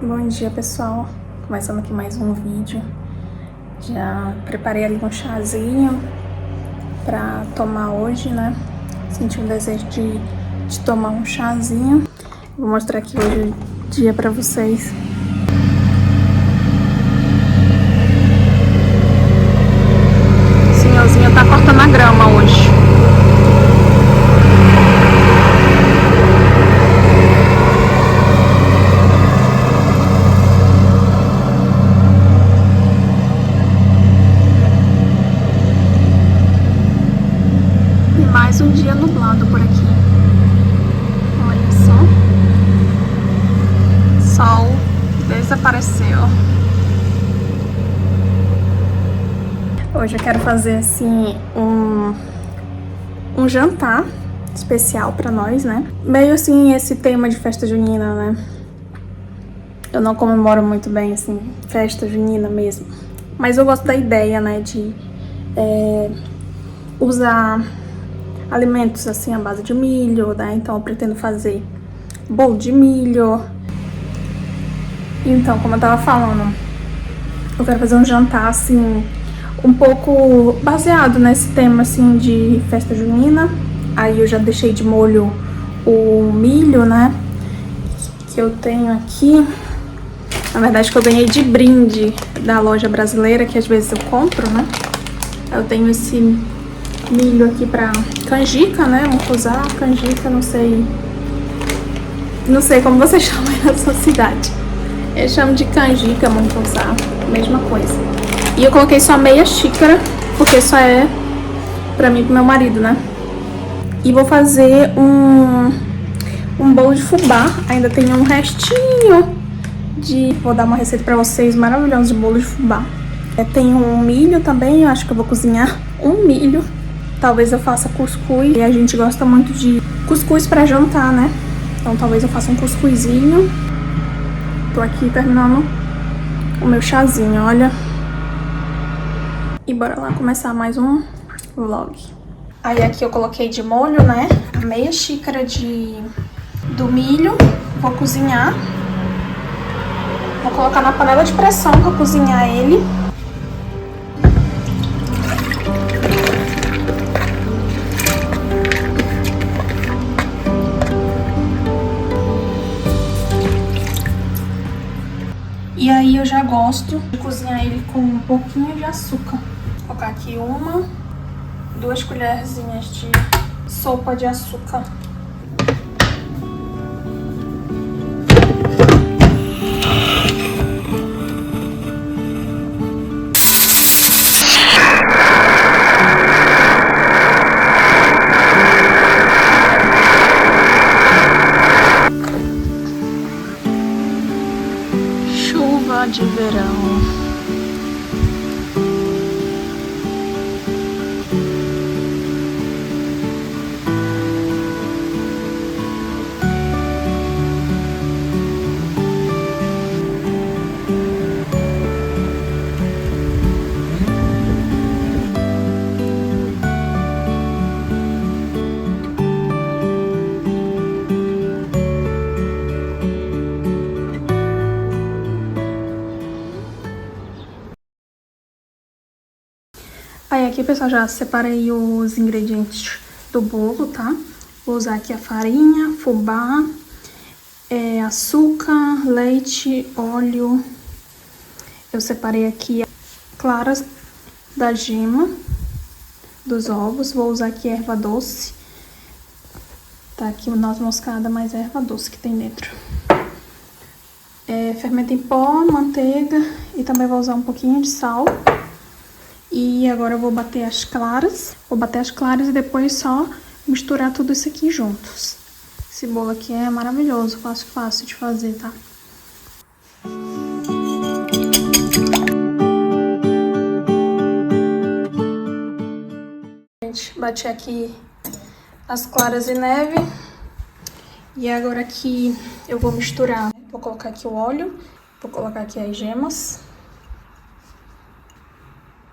Bom dia, pessoal. Começando aqui mais um vídeo. Já preparei ali um chazinho pra tomar hoje, né? Senti um desejo de tomar um chazinho. Vou mostrar aqui hoje o dia pra vocês. O senhorzinho tá cortando a grama hoje. Mais um dia nublado por aqui. Olha só. Sol desapareceu. Hoje eu quero fazer assim um jantar especial pra nós, né? Meio assim esse tema de festa junina, né? Eu não comemoro muito bem assim festa junina mesmo, mas eu gosto da ideia, né, de usar alimentos assim à base de milho, né? Então eu pretendo fazer bolo de milho. Então, como eu tava falando, eu quero fazer um jantar assim um pouco baseado nesse tema assim de festa junina. Aí eu já deixei de molho o milho, né, que eu tenho aqui. Na verdade que eu ganhei de brinde da loja brasileira, que às vezes eu compro, né. Eu tenho esse milho aqui pra canjica, né, mucuzá, canjica, não sei como você chama aí na sua cidade. Eu chamo de canjica, mucuzá, mesma coisa. E eu coloquei só meia xícara, porque só é pra mim e pro meu marido, né. E vou fazer um bolo de fubá. Ainda tem um restinho de... Vou dar uma receita pra vocês maravilhosa de bolo de fubá. Tem um milho também, eu acho que eu vou cozinhar um milho. Talvez eu faça cuscuz. E a gente gosta muito de cuscuz pra jantar, né? Então talvez eu faça um cuscuzinho. Tô aqui terminando o meu chazinho, olha. E bora lá começar mais um vlog. Aí aqui eu coloquei de molho, né, a meia xícara do milho. Vou cozinhar. Vou colocar na panela de pressão pra cozinhar ele. E aí eu já gosto de cozinhar ele com um pouquinho de açúcar. Vou colocar aqui 2 colherzinhas de sopa de açúcar. Chuva de verão. Aí aqui, pessoal, já separei os ingredientes do bolo, tá? Vou usar aqui a farinha, fubá, açúcar, leite, óleo. Eu separei aqui claras da gema dos ovos. Vou usar aqui erva doce. Tá aqui o noz moscada mais erva doce que tem dentro. Fermento em pó, manteiga e também vou usar um pouquinho de sal. E agora eu vou bater as claras. Vou bater as claras e depois só misturar tudo isso aqui juntos. Esse bolo aqui é maravilhoso, fácil de fazer, tá? Gente, bati aqui as claras e neve. E agora aqui eu vou misturar. Vou colocar aqui o óleo. Vou colocar aqui as gemas.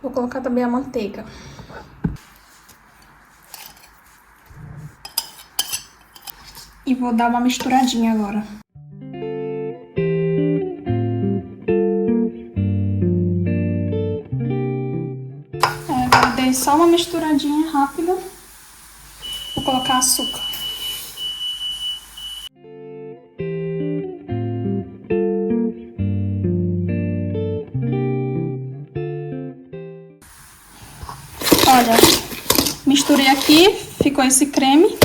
Vou colocar também a manteiga. E vou dar uma misturadinha agora. misturadinha rápida. Vou colocar açúcar. Olha, misturei aqui, ficou esse creme.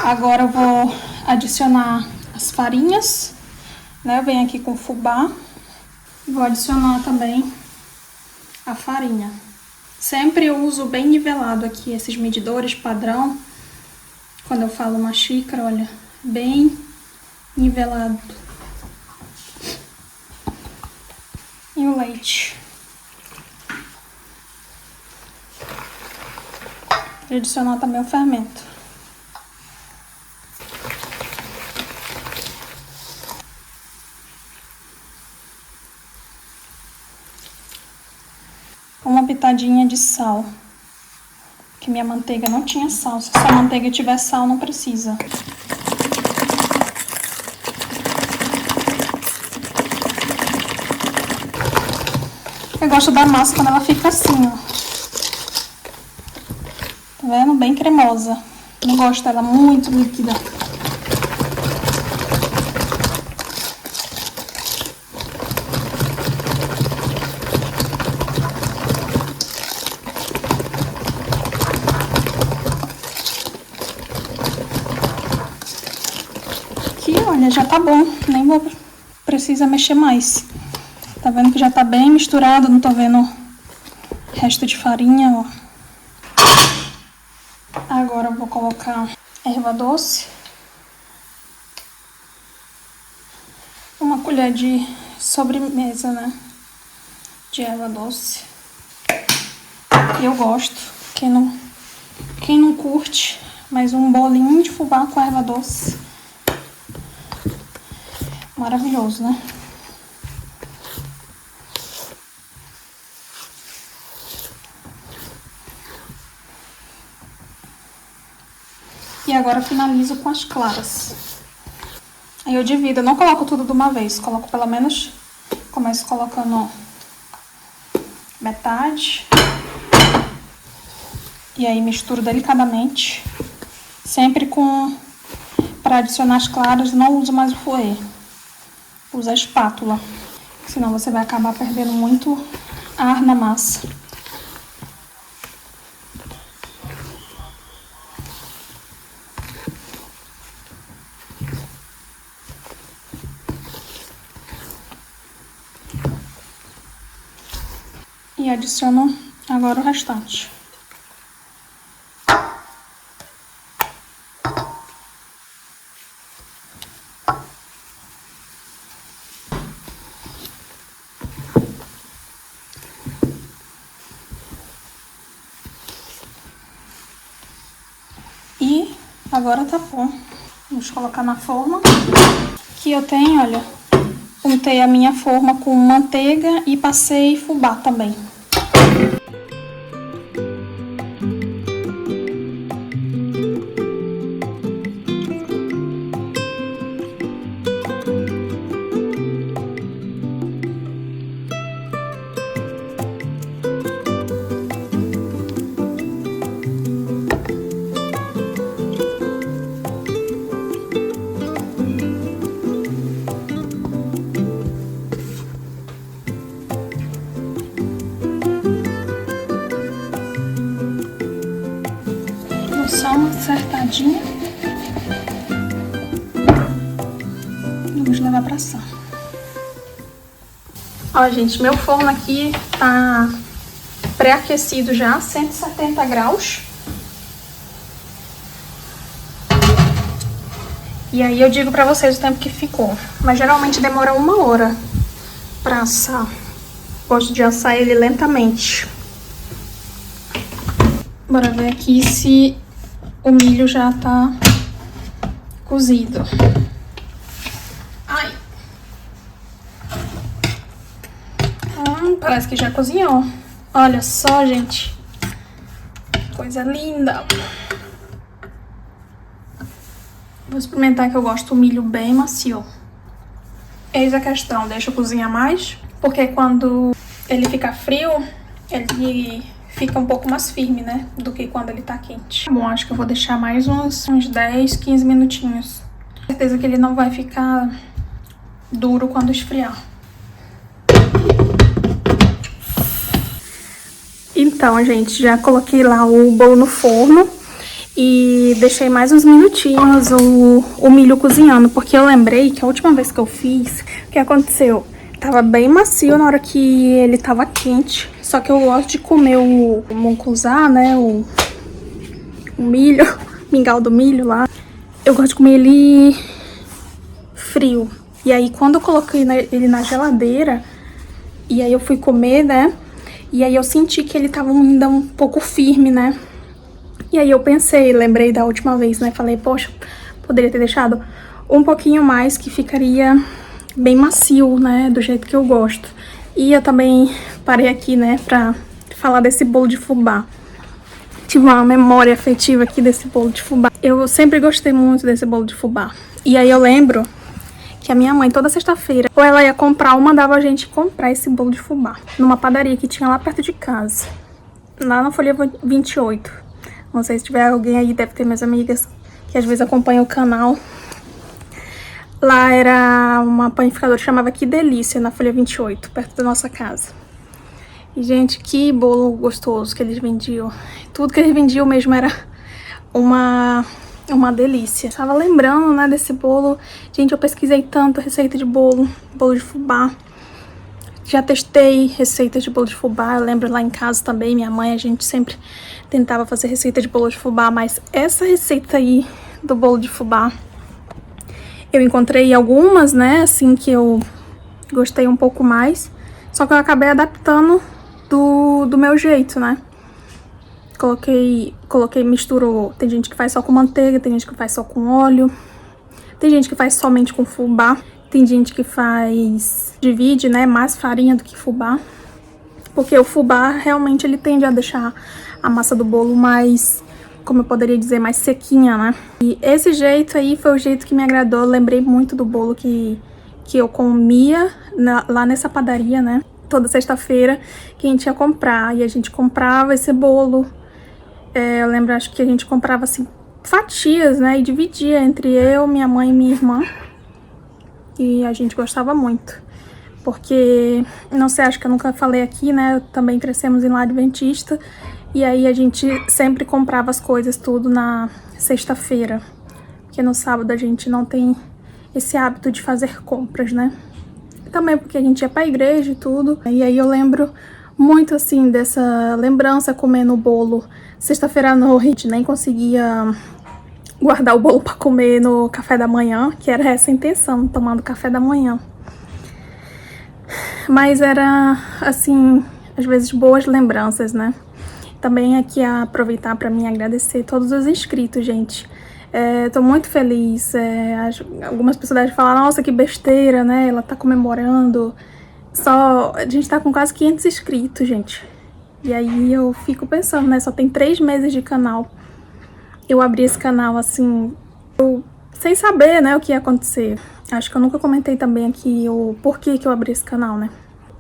Agora eu vou adicionar as farinhas, né? Eu venho aqui com fubá. Vou adicionar também a farinha. Sempre eu uso bem nivelado aqui, esses medidores padrão. Quando eu falo uma xícara, olha, bem nivelado. E o leite. Vou adicionar também o fermento. Uma pitadinha de sal. Que minha manteiga não tinha sal. Se a sua manteiga tiver sal, não precisa. Eu gosto da massa quando ela fica assim, ó. Tá vendo? Bem cremosa. Não gosto dela muito líquida. Aqui, olha, já tá bom. Nem vou precisar mexer mais. Tá vendo que já tá bem misturado, não tô vendo resto de farinha, ó. Agora eu vou colocar erva doce. Uma colher de sobremesa, né? De erva doce. Eu gosto. Quem não curte, mas um bolinho de fubá com erva doce. Maravilhoso, né? E agora eu finalizo com as claras. Aí eu divido, eu não coloco tudo de uma vez. Coloco pelo menos, começo colocando metade. E aí misturo delicadamente. Sempre para adicionar as claras, não uso mais o fouet. Usa a espátula. Senão você vai acabar perdendo muito ar na massa. E adiciono agora o restante. E agora tá bom. Vamos colocar na forma. Aqui eu tenho, olha, untei a minha forma com manteiga e passei fubá também. Só uma acertadinha. Vamos levar pra assar. Ó, gente, meu forno aqui tá pré-aquecido já, 170 graus. E aí eu digo pra vocês o tempo que ficou. Mas geralmente demora 1 hora pra assar. Gosto de assar ele lentamente. Bora ver aqui se o milho já tá cozido. Ai. Parece que já cozinhou. Olha só, gente. Coisa linda. Vou experimentar, que eu gosto do milho bem macio. Eis a questão, deixa eu cozinhar mais, porque quando ele fica frio, ele fica um pouco mais firme, né, do que quando ele tá quente. Bom, acho que eu vou deixar mais uns 10, 15 minutinhos. Com certeza que ele não vai ficar duro quando esfriar. Então, gente, já coloquei lá o bolo no forno e deixei mais uns minutinhos o milho cozinhando, porque eu lembrei que a última vez que eu fiz, o que aconteceu? Tava bem macio na hora que ele tava quente, só que eu gosto de comer o mungunzá, né, o milho, mingau do milho lá. Eu gosto de comer ele frio. E aí, quando eu coloquei ele na geladeira, e aí eu fui comer, né, e aí eu senti que ele tava ainda um pouco firme, né. E aí eu pensei, lembrei da última vez, né, falei, poxa, poderia ter deixado um pouquinho mais, que ficaria bem macio, né, do jeito que eu gosto. E eu também parei aqui, né, pra falar desse bolo de fubá. Tive uma memória afetiva aqui desse bolo de fubá. Eu sempre gostei muito desse bolo de fubá. E aí eu lembro que a minha mãe, toda sexta-feira, ou ela ia comprar ou mandava a gente comprar esse bolo de fubá numa padaria que tinha lá perto de casa, lá na Folha 28. Não sei se tiver alguém aí, deve ter minhas amigas que às vezes acompanham o canal. Lá era uma panificadora que chamava Que Delícia, na Folha 28, perto da nossa casa. E, gente, que bolo gostoso que eles vendiam. Tudo que eles vendiam mesmo era uma delícia. Tava lembrando, né, desse bolo. Gente, eu pesquisei tanto receita de bolo de fubá. Já testei receitas de bolo de fubá. Eu lembro lá em casa também, minha mãe, a gente sempre tentava fazer receita de bolo de fubá. Mas essa receita aí do bolo de fubá, eu encontrei algumas, né, assim, que eu gostei um pouco mais. Só que eu acabei adaptando do meu jeito, né. Coloquei, misturou. Tem gente que faz só com manteiga, tem gente que faz só com óleo. Tem gente que faz somente com fubá. Tem gente que divide, né, mais farinha do que fubá. Porque o fubá, realmente, ele tende a deixar a massa do bolo mais, como eu poderia dizer, mais sequinha, né. E esse jeito aí foi o jeito que me agradou. Eu lembrei muito do bolo que eu comia lá nessa padaria, né. Toda sexta-feira que a gente ia comprar. E a gente comprava esse bolo. Eu lembro, acho que a gente comprava, assim, fatias, né, e dividia entre eu, minha mãe e minha irmã. E a gente gostava muito. Porque, não sei, acho que eu nunca falei aqui, né, também crescemos em lar adventista. E aí a gente sempre comprava as coisas tudo na sexta-feira. Porque no sábado a gente não tem esse hábito de fazer compras, né. Também porque a gente ia pra igreja e tudo. E aí eu lembro muito, assim, dessa lembrança comendo o bolo sexta-feira à noite. Nem conseguia guardar o bolo pra comer no café da manhã, que era essa a intenção, tomando café da manhã. Mas era, assim, às vezes boas lembranças, né? Também aqui aproveitar pra mim agradecer todos os inscritos, gente. Tô muito feliz. Algumas pessoas devem falar, nossa, que besteira, né? Ela tá comemorando. A gente tá com quase 500 inscritos, gente. E aí eu fico pensando, né? Só tem 3 meses de canal. Eu abri esse canal, assim, sem saber, né, o que ia acontecer. Acho que eu nunca comentei também aqui o porquê que eu abri esse canal, né.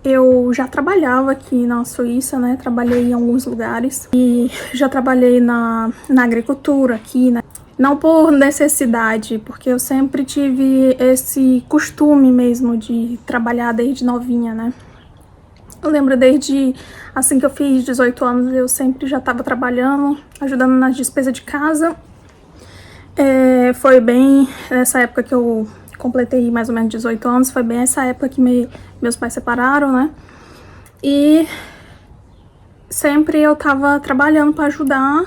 Eu já trabalhava aqui na Suíça, né, trabalhei em alguns lugares. E já trabalhei na agricultura aqui, né. Não por necessidade, porque eu sempre tive esse costume mesmo de trabalhar desde novinha, né. Eu lembro desde, assim que eu fiz 18 anos, eu sempre já estava trabalhando, ajudando nas despesas de casa. Foi bem nessa época que eu completei mais ou menos 18 anos, foi bem essa época que meus pais separaram, né? E sempre eu tava trabalhando para ajudar,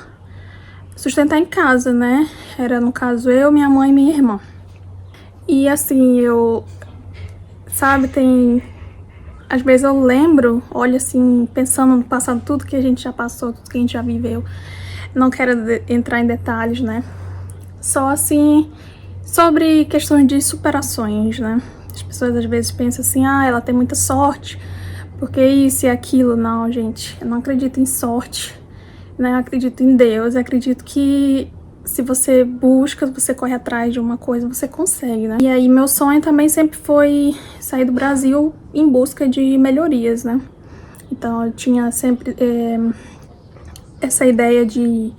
sustentar em casa, né? Era, no caso, eu, minha mãe e minha irmã. E assim, sabe, às vezes eu lembro, olho assim, pensando no passado, tudo que a gente já passou, tudo que a gente já viveu. Não quero entrar em detalhes, né? Só assim, sobre questões de superações, né? As pessoas às vezes pensam assim, ela tem muita sorte, porque isso e aquilo. Não, gente, eu não acredito em sorte, né? Eu acredito em Deus, eu acredito que se você busca, você corre atrás de uma coisa, você consegue, né? E aí meu sonho também sempre foi sair do Brasil em busca de melhorias, né? Então eu tinha sempre essa ideia de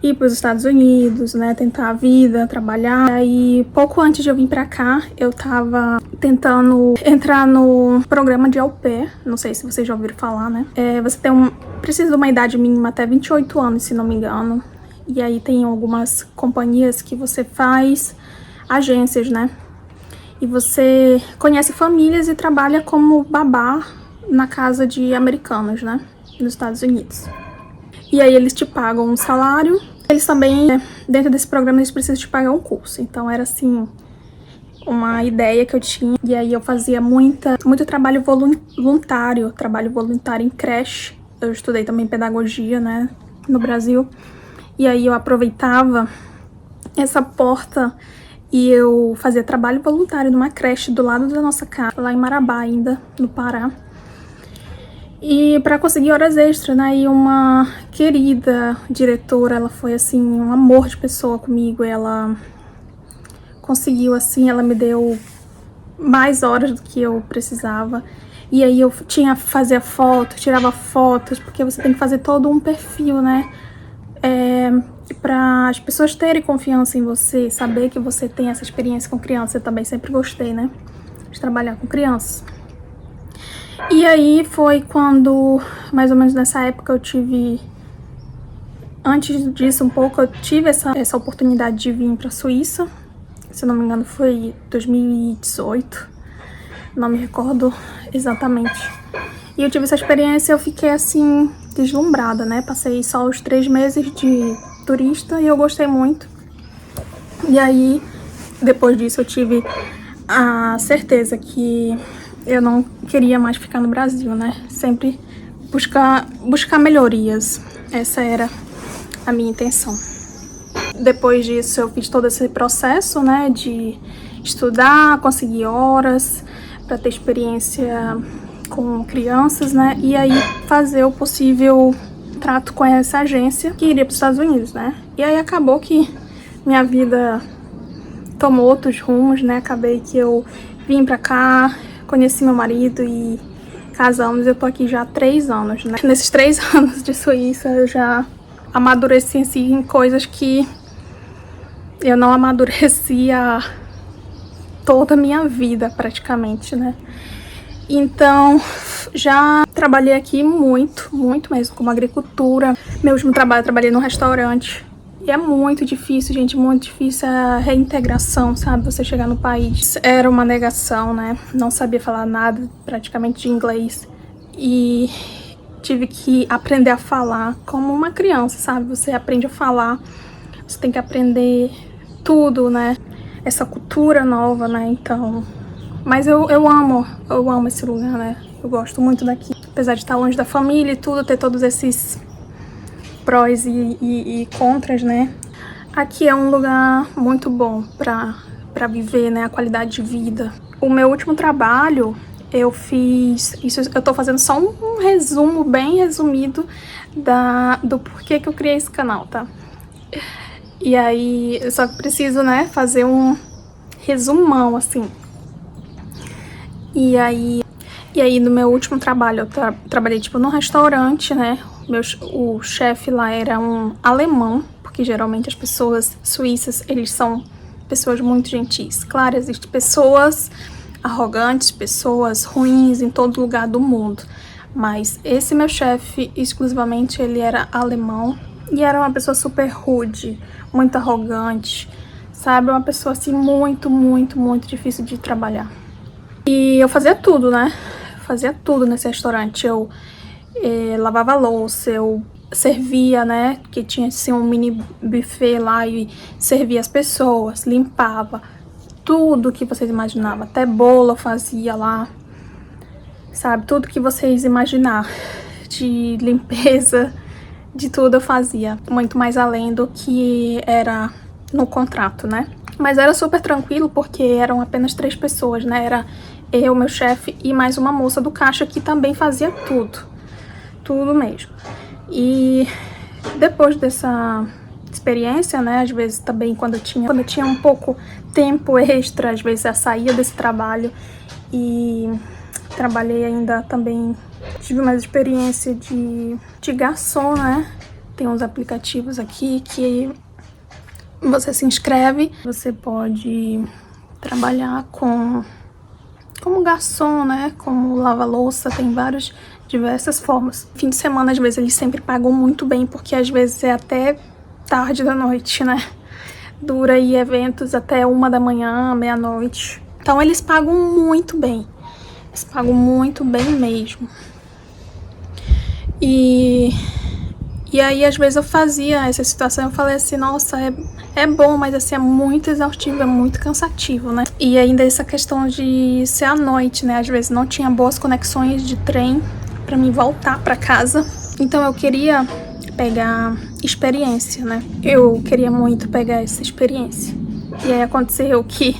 ir para os Estados Unidos, né, tentar a vida, trabalhar. E pouco antes de eu vir para cá, eu tava tentando entrar no programa de au pair, não sei se vocês já ouviram falar, né? Você precisa de uma idade mínima até 28 anos, se não me engano. E aí tem algumas companhias que você faz agências, né? E você conhece famílias e trabalha como babá na casa de americanos, né? Nos Estados Unidos. E aí eles te pagam um salário. Eles também, dentro desse programa, eles precisam te pagar um curso. Então era assim, uma ideia que eu tinha. E aí eu fazia muito trabalho voluntário em creche. Eu estudei também pedagogia, né, no Brasil. E aí eu aproveitava essa porta e eu fazia trabalho voluntário numa creche do lado da nossa casa, lá em Marabá ainda, no Pará. E para conseguir horas extras, né? E uma querida diretora, ela foi assim, um amor de pessoa comigo. Ela conseguiu, assim, ela me deu mais horas do que eu precisava. E aí eu fazia fotos, tirava fotos, porque você tem que fazer todo um perfil, né? Para as pessoas terem confiança em você, saber que você tem essa experiência com criança. Eu também sempre gostei, né? De trabalhar com crianças. E aí foi quando, mais ou menos nessa época, eu tive... Antes disso um pouco, eu tive essa oportunidade de vir para a Suíça. Se não me engano, foi 2018. Não me recordo exatamente. E eu tive essa experiência e eu fiquei, assim, deslumbrada, né? Passei só os 3 meses de turista e eu gostei muito. E aí, depois disso, eu tive a certeza que eu não queria mais ficar no Brasil, né? Sempre buscar melhorias. Essa era a minha intenção. Depois disso, eu fiz todo esse processo, né? De estudar, conseguir horas para ter experiência com crianças, né? E aí fazer o possível trato com essa agência que iria para os Estados Unidos, né? E aí acabou que minha vida tomou outros rumos, né? Acabei que eu vim para cá, conheci meu marido e casamos. Eu tô aqui já há 3 anos, né? Nesses 3 anos de Suíça, eu já amadureci assim, em coisas que eu não amadurecia toda a minha vida, praticamente, né? Então, já trabalhei aqui muito mesmo, como agricultura. Meu último trabalho, eu trabalhei num restaurante. E é muito difícil, gente, muito difícil a reintegração, sabe? Você chegar no país. Era uma negação, né? Não sabia falar nada, praticamente, de inglês. E tive que aprender a falar como uma criança, sabe? Você aprende a falar, você tem que aprender tudo, né? Essa cultura nova, né? Então... Mas eu amo esse lugar, né? Eu gosto muito daqui. Apesar de estar longe da família e tudo, ter todos esses prós e contras, né? Aqui é um lugar muito bom pra viver, né? A qualidade de vida. O meu último trabalho, eu fiz... Eu tô fazendo só um resumo, bem resumido, do porquê que eu criei esse canal, tá? E aí, eu só preciso, né? Fazer um resumão, assim. E aí no meu último trabalho, eu trabalhei, tipo, num restaurante, né? O chefe lá era um alemão, porque geralmente as pessoas suíças, eles são pessoas muito gentis. Claro, existem pessoas arrogantes, pessoas ruins em todo lugar do mundo. Mas esse meu chefe, exclusivamente, ele era alemão e era uma pessoa super rude, muito arrogante, sabe? Uma pessoa, assim, muito difícil de trabalhar. E eu fazia tudo, né? Fazia tudo nesse restaurante. Eu lavava louça, eu servia, né? Que tinha assim um mini buffet lá e servia as pessoas, limpava tudo que vocês imaginavam. Até bolo eu fazia lá, sabe? Tudo que vocês imaginar de limpeza, de tudo eu fazia. Muito mais além do que era no contrato, né? Mas era super tranquilo porque eram apenas 3 pessoas, né? Era eu, meu chefe e mais uma moça do caixa que também fazia tudo. Tudo mesmo. E depois dessa experiência, né? Às vezes também quando eu tinha um pouco tempo extra, às vezes eu saía desse trabalho e trabalhei ainda também Tive mais experiência de garçom, né? Tem uns aplicativos aqui que você se inscreve, você pode trabalhar como garçom, né? Como lava-louça, tem diversas formas. Fim de semana, às vezes, eles sempre pagam muito bem, porque às vezes é até tarde da noite, né? Dura aí eventos até 1 da manhã, meia-noite. Então eles pagam muito bem. Eles pagam muito bem mesmo. E aí, às vezes, eu fazia essa situação, eu falei assim, nossa, é bom, mas assim, é muito exaustivo, é muito cansativo, né? E ainda essa questão de ser à noite, né? Às vezes não tinha boas conexões de trem pra mim voltar pra casa. Então eu queria pegar experiência, né? Eu queria muito pegar essa experiência. E aí aconteceu que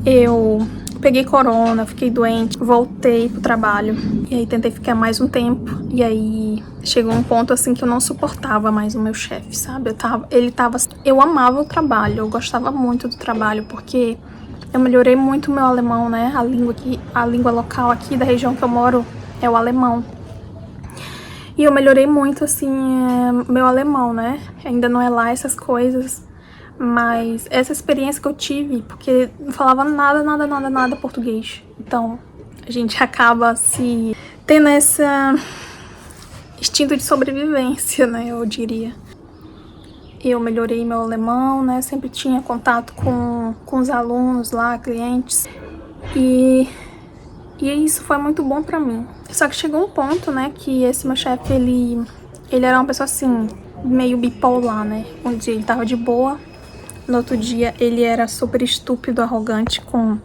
eu peguei corona, fiquei doente, voltei pro trabalho. E aí tentei ficar mais um tempo. E aí chegou um ponto assim que eu não suportava mais o meu chefe, sabe? Eu amava o trabalho, eu gostava muito do trabalho, porque eu melhorei muito o meu alemão, né? A língua local aqui da região que eu moro é o alemão. E eu melhorei muito, assim, meu alemão, né? Ainda não é lá essas coisas, mas essa experiência que eu tive, porque não falava nada português. Então, a gente acaba se tendo esse instinto de sobrevivência, né? Eu diria. Eu melhorei meu alemão, né? Sempre tinha contato com os alunos lá, clientes. E isso foi muito bom pra mim. Só que chegou um ponto, né, que esse meu chefe, ele era uma pessoa assim, meio bipolar, né? Um dia ele tava de boa, no outro dia ele era super estúpido, arrogante com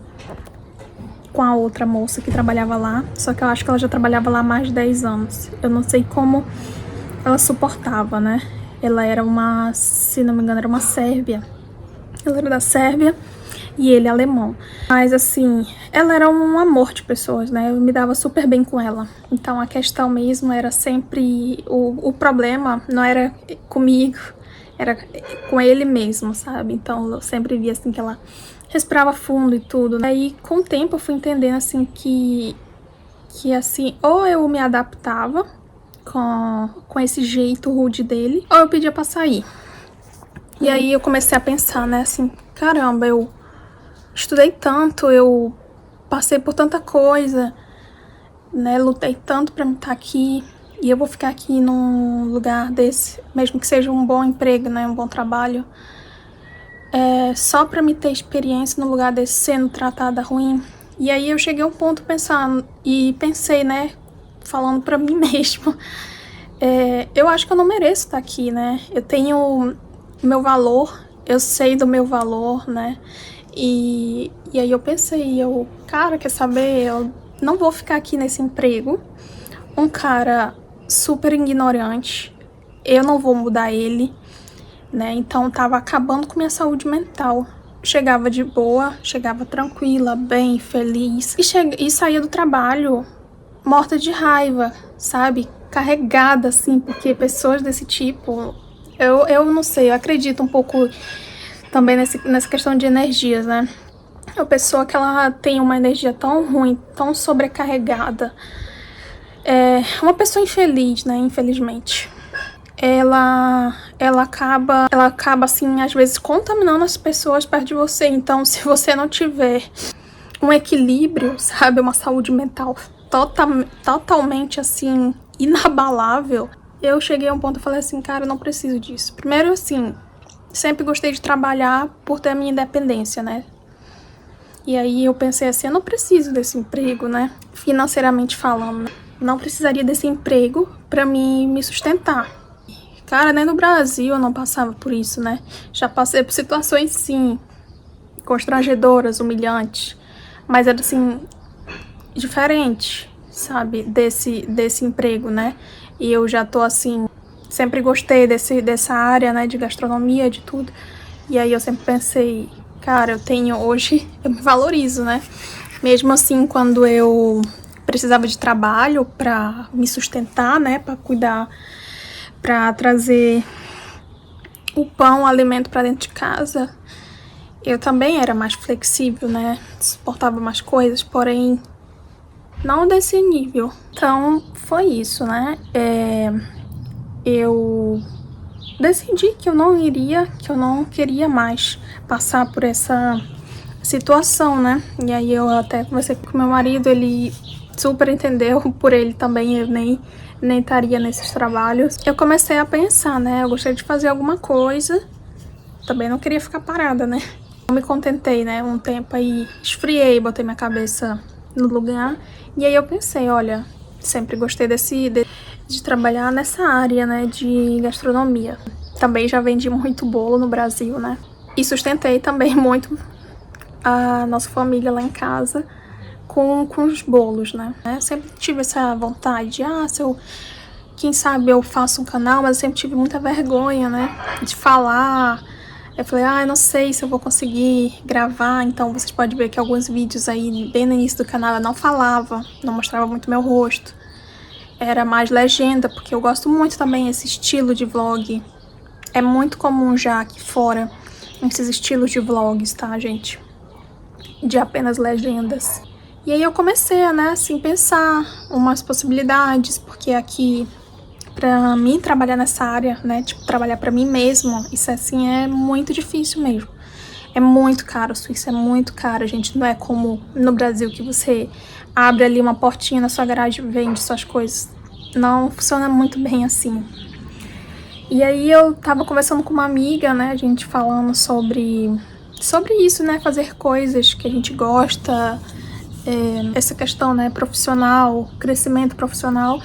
a outra moça que trabalhava lá. Só que eu acho que ela já trabalhava lá há mais de 10 anos. Eu não sei como ela suportava, né? Ela era se não me engano, era uma sérvia. Ela era da Sérvia e ele alemão. Mas assim, ela era um amor de pessoas, né? Eu me dava super bem com ela. Então a questão mesmo era sempre... O problema não era comigo, era com ele mesmo, sabe? Então eu sempre via assim que ela respirava fundo e tudo. Aí com o tempo eu fui entendendo assim que assim, ou eu me adaptava com esse jeito rude dele, ou eu pedia pra sair. E aí eu comecei a pensar, né, assim, caramba, eu estudei tanto, eu passei por tanta coisa, né, lutei tanto pra estar aqui, e eu vou ficar aqui num lugar desse, mesmo que seja um bom emprego, né, um bom trabalho, só pra me ter experiência num lugar desse sendo tratada ruim. E aí eu cheguei a um ponto pensei, né, falando pra mim mesmo, eu acho que eu não mereço estar aqui, né, eu tenho meu valor, eu sei do meu valor, né? E aí eu pensei, cara, quer saber? Eu não vou ficar aqui nesse emprego. Um cara super ignorante, eu não vou mudar ele, né? Então tava acabando com minha saúde mental. Chegava de boa, chegava tranquila, bem, feliz. E saía do trabalho morta de raiva, sabe? Carregada, assim, porque pessoas desse tipo... Eu não sei, eu acredito um pouco também nessa questão de energias, né? A pessoa que ela tem uma energia tão ruim, tão sobrecarregada, uma pessoa infeliz, né? Infelizmente. Ela acaba assim, às vezes, contaminando as pessoas perto de você. Então, se você não tiver um equilíbrio, sabe? Uma saúde mental totalmente, assim, inabalável... Eu cheguei a um ponto e falei assim, cara, eu não preciso disso. Primeiro, assim, sempre gostei de trabalhar por ter a minha independência, né? E aí eu pensei assim, eu não preciso desse emprego, né? Financeiramente falando, não precisaria desse emprego pra me sustentar. Cara, nem no Brasil eu não passava por isso, né? Já passei por situações, sim, constrangedoras, humilhantes. Mas era, assim, diferente, sabe? Desse emprego, né? E eu já tô assim, sempre gostei dessa área, né, de gastronomia, de tudo. E aí eu sempre pensei, cara, hoje eu me valorizo, né? Mesmo assim, quando eu precisava de trabalho pra me sustentar, né, pra cuidar, pra trazer o pão, o alimento pra dentro de casa, eu também era mais flexível, né? Suportava mais coisas, porém não desse nível. Então, foi isso, né? Eu decidi que eu não queria mais passar por essa situação, né? E aí eu até conversei com meu marido, ele super entendeu, por ele também eu nem estaria nesses trabalhos. Eu comecei a pensar, né? Eu gostaria de fazer alguma coisa, também não queria ficar parada, né? Eu me contentei, né? Um tempo aí, esfriei, botei minha cabeça no lugar. E aí eu pensei, olha, sempre gostei de trabalhar nessa área, né? De gastronomia. Também já vendi muito bolo no Brasil, né? E sustentei também muito a nossa família lá em casa com os bolos, né? Eu sempre tive essa vontade de, quem sabe eu faço um canal, mas eu sempre tive muita vergonha, né? De falar. Eu falei, eu não sei se eu vou conseguir gravar, então vocês podem ver que alguns vídeos aí, bem no início do canal, eu não falava, não mostrava muito meu rosto. Era mais legenda, porque eu gosto muito também desse estilo de vlog. É muito comum já aqui fora, esses estilos de vlogs, tá, gente? De apenas legendas. E aí eu comecei, né, assim, pensar umas possibilidades, porque aqui, pra mim trabalhar nessa área, né, tipo, trabalhar pra mim mesmo, isso assim é muito difícil mesmo. É muito caro, a Suíça é muito caro, gente, não é como no Brasil que você abre ali uma portinha na sua garagem e vende suas coisas. Não funciona muito bem assim. E aí eu tava conversando com uma amiga, né, a gente falando sobre isso, né, fazer coisas que a gente gosta, essa questão, né, profissional, crescimento profissional.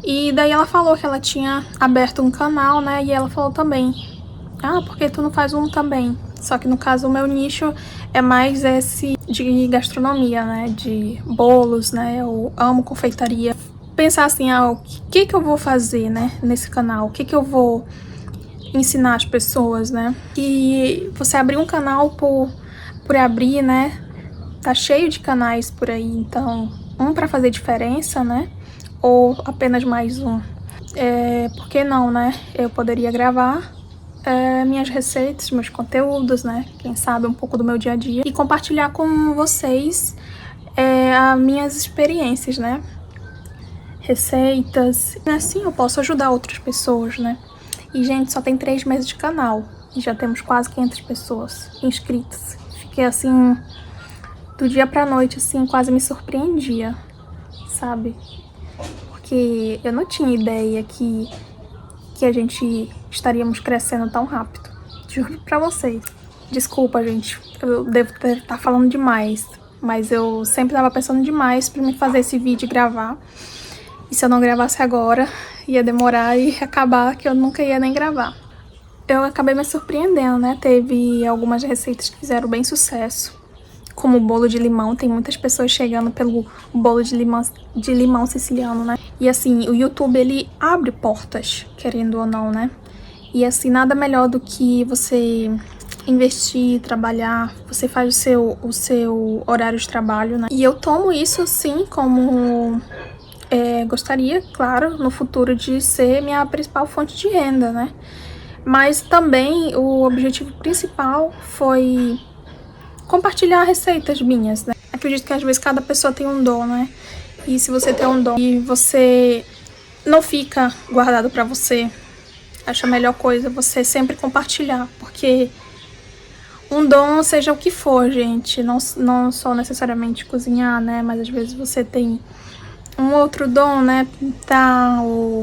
E daí ela falou que ela tinha aberto um canal, né, e ela falou também, por que tu não faz um também? Só que no caso o meu nicho é mais esse de gastronomia, né, de bolos, né, eu amo confeitaria. Pensar assim, o que eu vou fazer, né, nesse canal, o que eu vou ensinar as pessoas, né, e você abrir um canal por abrir, né, tá cheio de canais por aí, então um para fazer diferença, né, ou apenas mais um. Por que não, né, eu poderia gravar minhas receitas, meus conteúdos, né, quem sabe um pouco do meu dia a dia e compartilhar com vocês as minhas experiências, né, receitas, e assim eu posso ajudar outras pessoas, né. E gente, só tem 3 meses de canal e já temos quase 500 pessoas inscritas. Fiquei assim, do dia pra noite, assim, quase me surpreendia, sabe? Porque eu não tinha ideia que a gente estaríamos crescendo tão rápido. Juro pra vocês. Desculpa, gente, eu devo estar falando demais, mas eu sempre tava pensando demais pra me fazer esse vídeo e gravar. E se eu não gravasse agora, ia demorar e acabar que eu nunca ia nem gravar. Eu acabei me surpreendendo, né? Teve algumas receitas que fizeram bem sucesso, como o bolo de limão. Tem muitas pessoas chegando pelo bolo de limão siciliano, né? E assim, o YouTube, ele abre portas, querendo ou não, né? E assim, nada melhor do que você investir, trabalhar, você faz o seu horário de trabalho, né? E eu tomo isso, sim, como... gostaria, claro, no futuro de ser minha principal fonte de renda, né? Mas também o objetivo principal foi compartilhar receitas minhas, né? Acredito que às vezes cada pessoa tem um dom, né? E se você tem um dom e você não fica guardado pra você, acho a melhor coisa você sempre compartilhar, porque um dom, seja o que for, gente, não só necessariamente cozinhar, né? Mas às vezes você tem um outro dom, né, pintar,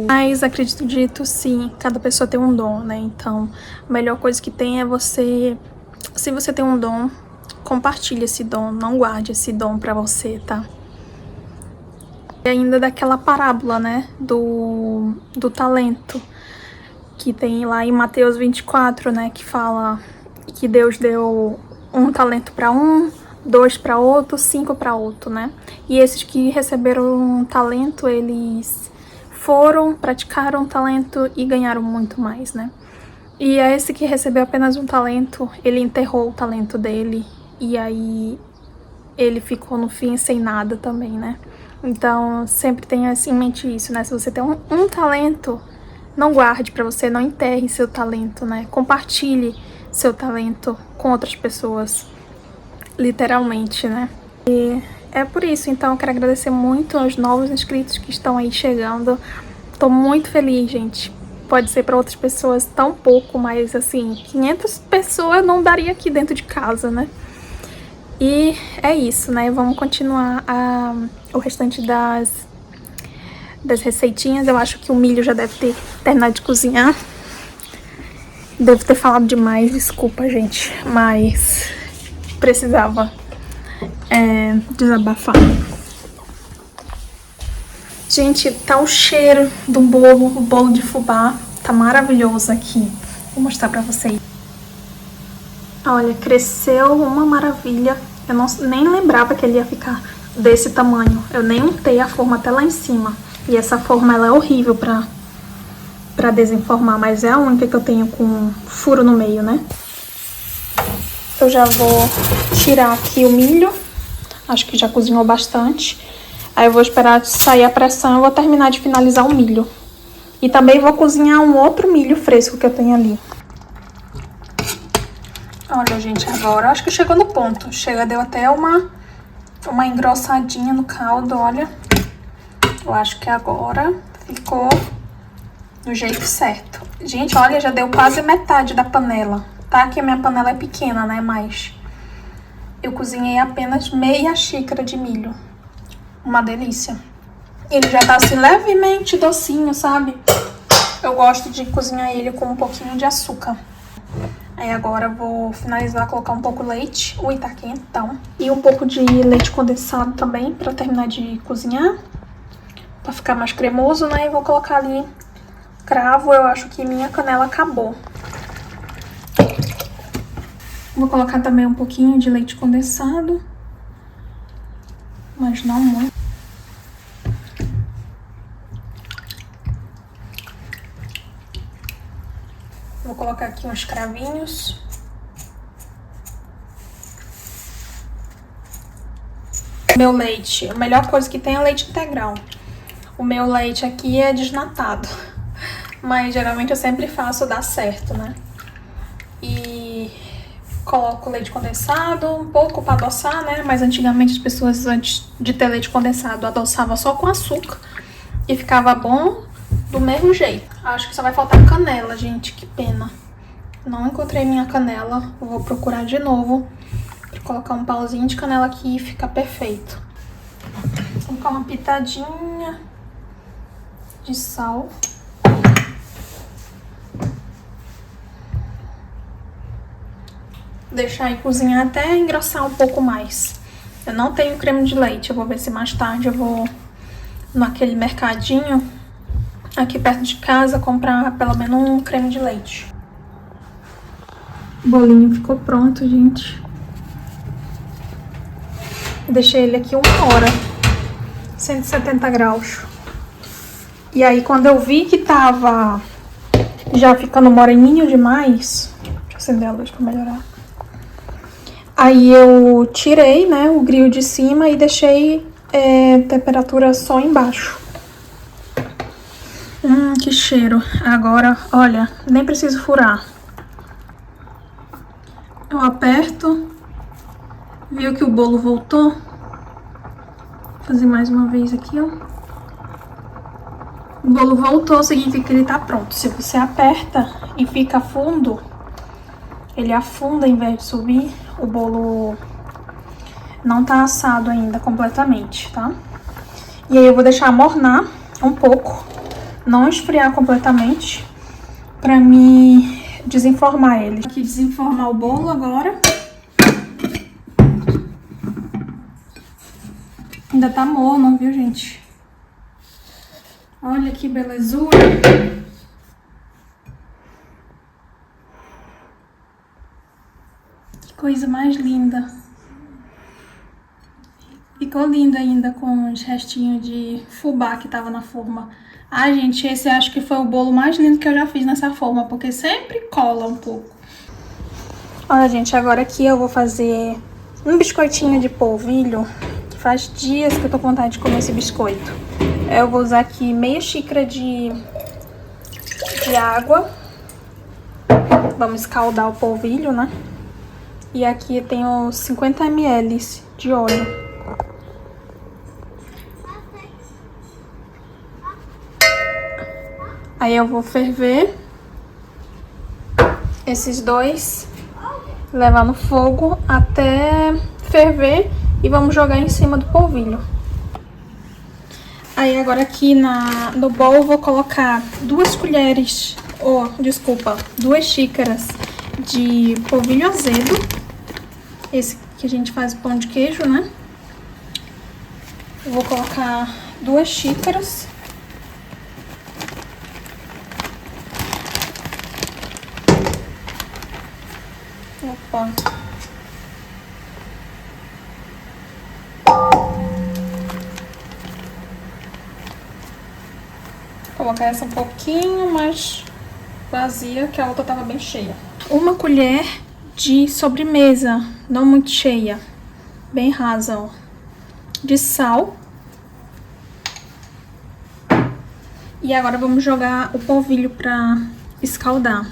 mas acredito dito, sim, cada pessoa tem um dom, né, então a melhor coisa que tem é você, se você tem um dom, compartilhe esse dom, não guarde esse dom pra você, tá? E ainda daquela parábola, né, do talento, que tem lá em Mateus 24, né, que fala que Deus deu um talento pra um, 2 para outro, 5 para outro, né? E esses que receberam um talento, eles foram, praticaram o talento e ganharam muito mais, né? E esse que recebeu apenas um talento, ele enterrou o talento dele e aí ele ficou no fim sem nada também, né? Então sempre tenha em mente isso, né? Se você tem um talento, não guarde pra você, não enterre seu talento, né? Compartilhe seu talento com outras pessoas. Literalmente, né? E é por isso. Então eu quero agradecer muito aos novos inscritos que estão aí chegando. Tô muito feliz, gente. Pode ser para outras pessoas tão pouco, mas assim, 500 pessoas não daria aqui dentro de casa, né? E é isso, né? Vamos continuar o restante das receitinhas. Eu acho que o milho já deve ter terminado de cozinhar. Devo ter falado demais, desculpa, gente. Mas precisava desabafar. Gente, tá o cheiro do bolo, o bolo de fubá. Tá maravilhoso aqui. Vou mostrar pra vocês. Olha, cresceu uma maravilha. Eu nem lembrava que ele ia ficar desse tamanho. Eu nem untei a forma até lá em cima. E essa forma, ela é horrível pra desenformar, mas é a única que eu tenho com furo no meio, né? Eu já vou tirar aqui o milho. Acho que já cozinhou bastante. Aí eu vou esperar sair a pressão e vou terminar de finalizar o milho. E também vou cozinhar um outro milho fresco que eu tenho ali. Olha, gente, agora acho que chegou no ponto. Deu até uma engrossadinha no caldo, olha. Eu acho que agora ficou do jeito certo. Gente, olha, já deu quase metade da panela. Tá que a minha panela é pequena, né? Mas eu cozinhei apenas meia xícara de milho. Uma delícia. Ele já tá assim levemente docinho, sabe? Eu gosto de cozinhar ele com um pouquinho de açúcar. Aí agora eu vou finalizar, colocar um pouco de leite. Ui, tá quentão. E um pouco de leite condensado também, pra terminar de cozinhar. Pra ficar mais cremoso, né? E vou colocar ali cravo. Eu acho que minha canela acabou. Vou colocar também um pouquinho de leite condensado. Mas não muito. Vou colocar aqui uns cravinhos. Meu leite, a melhor coisa que tem é leite integral. O meu leite aqui é desnatado, mas geralmente eu sempre faço dar certo, né? E coloco leite condensado, um pouco para adoçar, né? Mas antigamente as pessoas, antes de ter leite condensado, adoçavam só com açúcar e ficava bom do mesmo jeito. Acho que só vai faltar canela, gente, que pena. Não encontrei minha canela, eu vou procurar de novo pra colocar um pauzinho de canela aqui e fica perfeito. Vou colocar uma pitadinha de sal. Deixar aí cozinhar até engrossar um pouco mais. Eu não tenho creme de leite, eu vou ver se mais tarde eu vou naquele mercadinho aqui perto de casa comprar pelo menos um creme de leite. O bolinho ficou pronto, gente. Deixei ele aqui 1 hora, 170 graus. E aí quando eu vi que tava já ficando moreninho demais, deixa eu acender a luz pra melhorar. Aí eu tirei, né, o grill de cima e deixei temperatura só embaixo. Que cheiro. Agora, olha, nem preciso furar. Eu aperto. Viu que o bolo voltou? Vou fazer mais uma vez aqui, ó. O bolo voltou, significa que ele tá pronto. Se você aperta e fica fundo, ele afunda em vez de subir, o bolo não tá assado ainda completamente, tá? E aí eu vou deixar amornar um pouco, não esfriar completamente, pra me desenformar ele. Aqui desenformar o bolo agora. Ainda tá morno, viu, gente? Olha que belezura. Que coisa mais linda. Ficou lindo ainda com os restinhos de fubá que tava na forma. Ai, gente, esse acho que foi o bolo mais lindo que eu já fiz nessa forma, porque sempre cola um pouco. Olha, gente, agora aqui eu vou fazer um biscoitinho de polvilho. Faz dias que eu tô com vontade de comer esse biscoito. Eu vou usar aqui meia xícara de água. Vamos escaldar o polvilho, né? E aqui eu tenho 50 ml de óleo. Aí eu vou ferver esses dois, levar no fogo até ferver e vamos jogar em cima do polvilho. Aí agora aqui no bowl eu vou colocar 2 colheres, desculpa, 2 xícaras de polvilho azedo. Esse que a gente faz o pão de queijo, né? Eu vou colocar 2 xícaras. Opa. Vou colocar essa um pouquinho mais vazia, que a outra tava bem cheia. 1 colher de sobremesa, não muito cheia, bem rasa, ó, de sal. E agora vamos jogar o polvilho pra escaldar.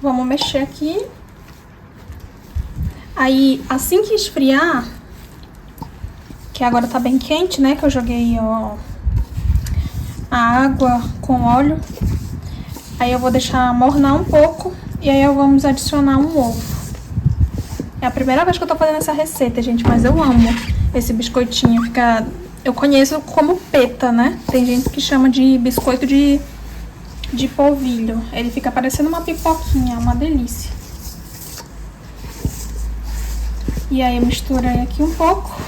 Vamos mexer aqui. Aí, assim que esfriar, que agora tá bem quente, né? Que eu joguei, ó, a água com óleo. Aí eu vou deixar mornar um pouco e aí vamos adicionar um ovo. É a primeira vez que eu tô fazendo essa receita, gente, mas eu amo esse biscoitinho. Eu conheço como peta, né? Tem gente que chama de biscoito de polvilho. Ele fica parecendo uma pipoquinha, uma delícia. E aí eu misturei aqui um pouco.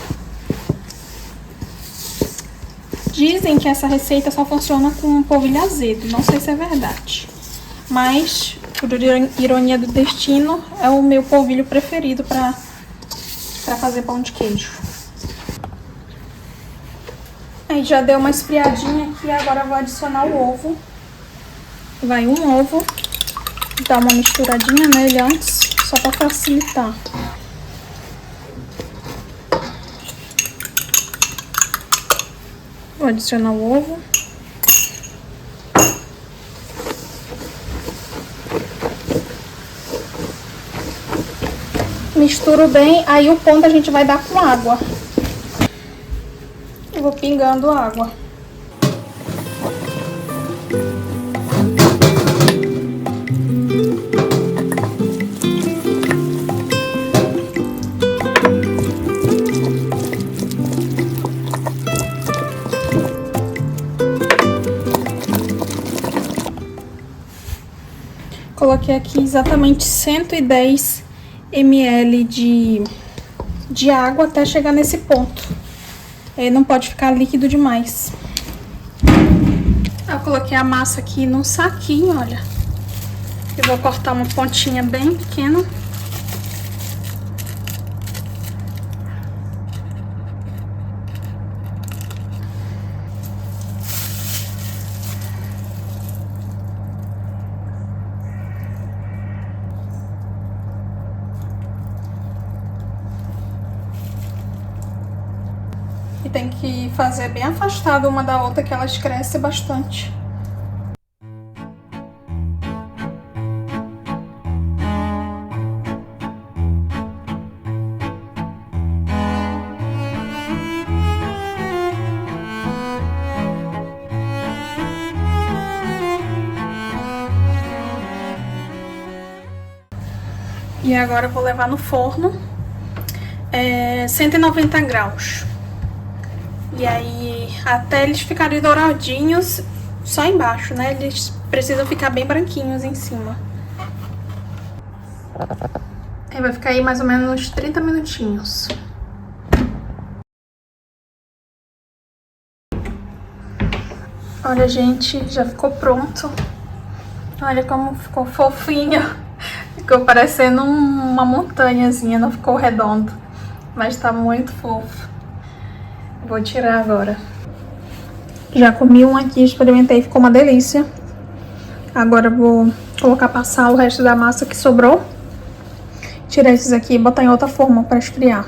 Dizem que essa receita só funciona com polvilho azedo. Não sei se é verdade. Mas, por ironia do destino, é o meu polvilho preferido pra fazer pão de queijo. Aí já deu uma esfriadinha aqui, agora eu vou adicionar o ovo. Vai um ovo, dar uma misturadinha nele antes, só pra facilitar. Vou adicionar o ovo. Misturo bem, aí o ponto a gente vai dar com água. Eu vou pingando água. Coloquei aqui exatamente 110 ml de água até chegar nesse ponto. Ele não pode ficar líquido demais. Eu coloquei a massa aqui num saquinho, olha. Eu vou cortar uma pontinha bem pequena. E tem que fazer bem afastado uma da outra, que elas crescem bastante. E agora eu vou levar no forno, 190 graus. E aí, até eles ficarem douradinhos, só embaixo, né? Eles precisam ficar bem branquinhos em cima. Aí vai ficar aí mais ou menos uns 30 minutinhos. Olha, gente, já ficou pronto. Olha como ficou fofinho. Ficou parecendo uma montanhazinha, não ficou redondo. Mas tá muito fofo. Vou tirar agora. Já comi um aqui, experimentei, ficou uma delícia. Agora eu vou colocar passar o resto da massa que sobrou. tirar esses aqui e botar em outra forma para esfriar.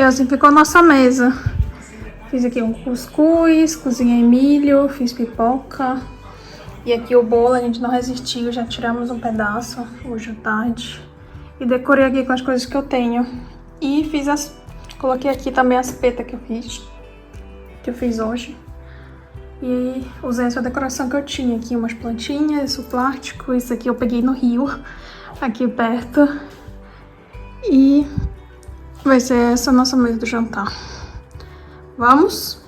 E assim ficou a nossa mesa. Fiz aqui um cuscuz, cozinhei milho, fiz pipoca. E aqui o bolo, a gente não resistiu, já tiramos um pedaço hoje à tarde. E decorei aqui com as coisas que eu tenho. E fiz coloquei aqui também as petas que eu fiz hoje. E usei essa decoração que eu tinha aqui, umas plantinhas, o plástico. Isso aqui eu peguei no rio, aqui perto. E vai ser essa a nossa mesa do jantar. Vamos?